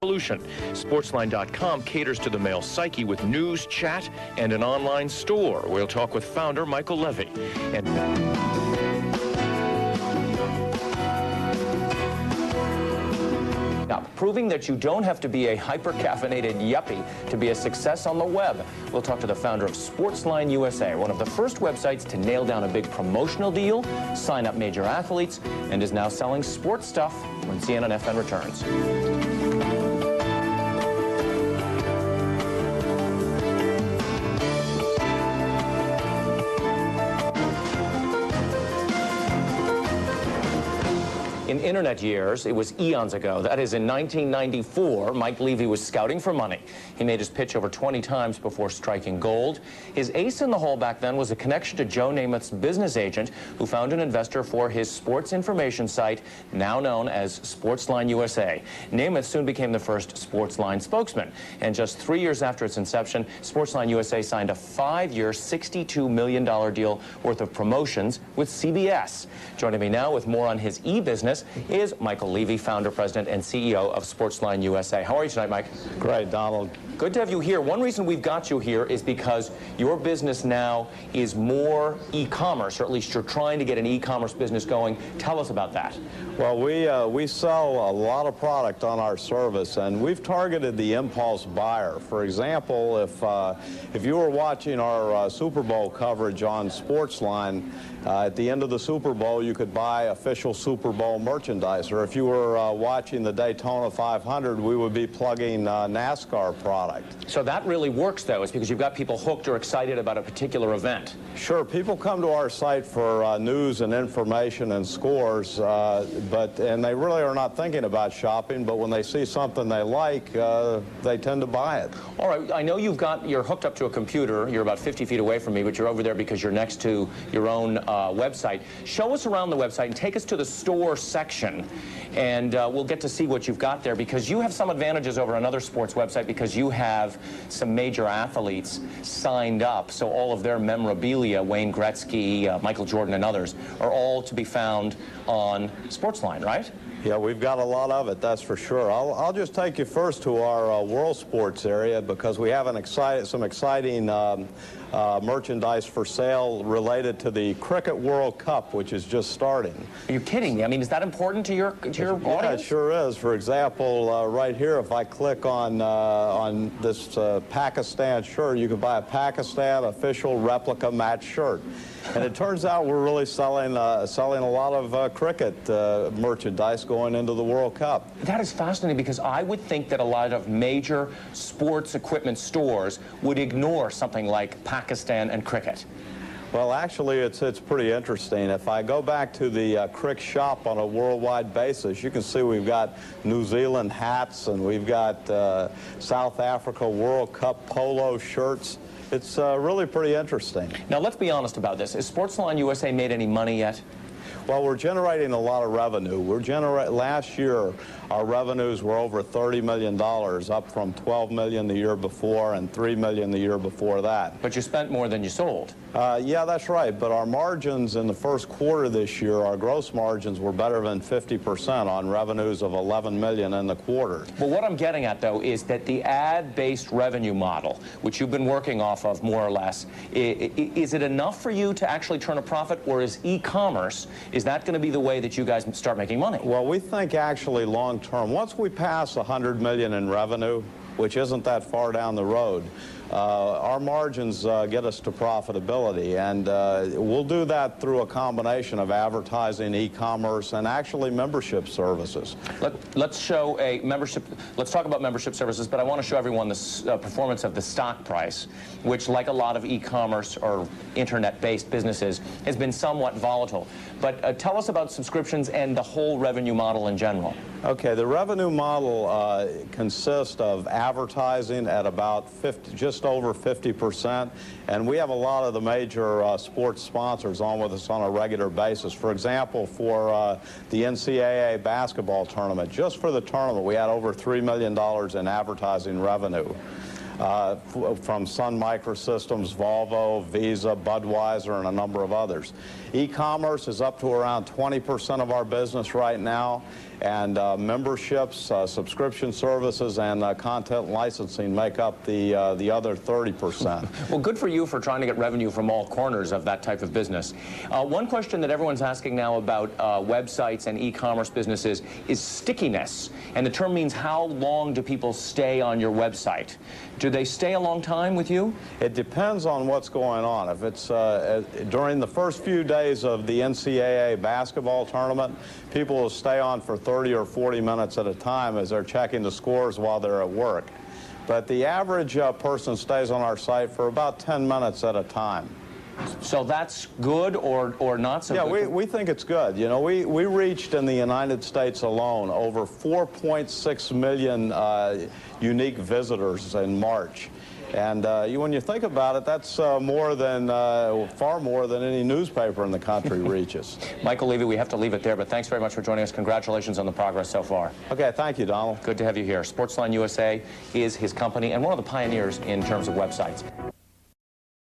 Solution. Sportsline.com caters to the male psyche with news, chat, and an online store. We'll talk with founder Michael Levy. Now, proving that you don't have to be a hyper-caffeinated yuppie to be a success on the web. We'll talk to the founder of Sportsline USA, one of the first websites to nail down a big promotional deal, sign up major athletes, and is now selling sports stuff when CNNFN returns. In internet years, it was eons ago. That is, in 1994, Mike Levy was scouting for money. He made his pitch over 20 times before striking gold. His ace in the hole back then was a connection to Joe Namath's business agent, who found an investor for his sports information site, now known as Sportsline USA. Namath soon became the first Sportsline spokesman. And just 3 years after its inception, Sportsline USA signed a 5-year, $62 million deal worth of promotions with CBS. Joining me now with more on his e-business is Michael Levy, founder, president, and CEO of Sportsline USA. How are you tonight, Mike? Great, Donald. Good to have you here. One reason we've got you here is because your business now is more e-commerce, or at least you're trying to get an e-commerce business going. Tell us about that. Well, we sell a lot of product on our service, and we've targeted the impulse buyer. For example, if you were watching our Super Bowl coverage on Sportsline, at the end of the Super Bowl, you could buy official Super Bowl merchandise. Or if you were watching the Daytona 500, we would be plugging NASCAR product. So that really works, though. It's because you've got people hooked or excited about a particular event. Sure. People come to our site for news and information and scores, and they really are not thinking about shopping, but when they see something they like, they tend to buy it. All right. I know you're hooked up to a computer. You're about 50 feet away from me, but you're over there because you're next to your own website. Show us around the website and take us to the store section, and we'll get to see what you've got there, because you have some advantages over another sports website because you have some major athletes signed up, so all of their memorabilia, Wayne Gretzky, Michael Jordan, and others, are all to be found on Sportsline, right? Yeah, we've got a lot of it, that's for sure. I'll just take you first to our world sports area, because we have some exciting merchandise for sale related to the Cricket World Cup, which is just starting. Are you kidding me? I mean, is that important to your audience? Yeah, it sure is. For example, right here, if I click on this Pakistan shirt, you can buy a Pakistan official replica match shirt. And it turns out we're really selling a lot of cricket merchandise going into the World Cup. That is fascinating, because I would think that a lot of major sports equipment stores would ignore something like Pakistan and cricket. Well, actually, it's pretty interesting. If I go back to the Crick shop on a worldwide basis, you can see we've got New Zealand hats, and we've got South Africa World Cup polo shirts. It's really pretty interesting. Now, let's be honest about this. Has Sportsline USA made any money yet? Well, we're generating a lot of revenue. Last year, our revenues were over $30 million, up from $12 million the year before and $3 million the year before that. But you spent more than you sold. Yeah, that's right. But our margins in the first quarter this year, our gross margins were better than 50% on revenues of $11 million in the quarter. Well, what I'm getting at, though, is that the ad-based revenue model, which you've been working off of more or less, is it enough for you to actually turn a profit, or is e-commerce, is that going to be the way that you guys start making money? Well, we think actually long term, once we pass $100 million in revenue, which isn't that far down the road, our margins get us to profitability, and we'll do that through a combination of advertising, e-commerce, and actually membership services. Let's show a membership. Let's talk about membership services, but I want to show everyone the performance of the stock price, which, like a lot of e-commerce or internet-based businesses, has been somewhat volatile. But tell us about subscriptions and the whole revenue model in general. Okay, the revenue model consists of advertising at about just over 50%, and we have a lot of the major sports sponsors on with us on a regular basis. For example, for the NCAA basketball tournament, just for the tournament, we had over $3 million in advertising revenue. From Sun Microsystems, Volvo, Visa, Budweiser, and a number of others. E-commerce is up to around 20% of our business right now, and memberships, subscription services, and content licensing make up the other 30%. Well, good for you for trying to get revenue from all corners of that type of business. One question that everyone's asking now about websites and e-commerce businesses is stickiness. And the term means how long do people stay on your website? Do they stay a long time with you? It depends on what's going on. If it's during the first few days of the NCAA basketball tournament, people will stay on for 30 or 40 minutes at a time as they're checking the scores while they're at work. But the average person stays on our site for about 10 minutes at a time. So that's good or not so good? Yeah, we think it's good. You know, we reached in the United States alone over 4.6 million unique visitors in March. And when you think about it, that's far more than any newspaper in the country reaches. Michael Levy, we have to leave it there, but thanks very much for joining us. Congratulations on the progress so far. Okay, thank you, Donald. Good to have you here. Sportsline USA is his company and one of the pioneers in terms of websites.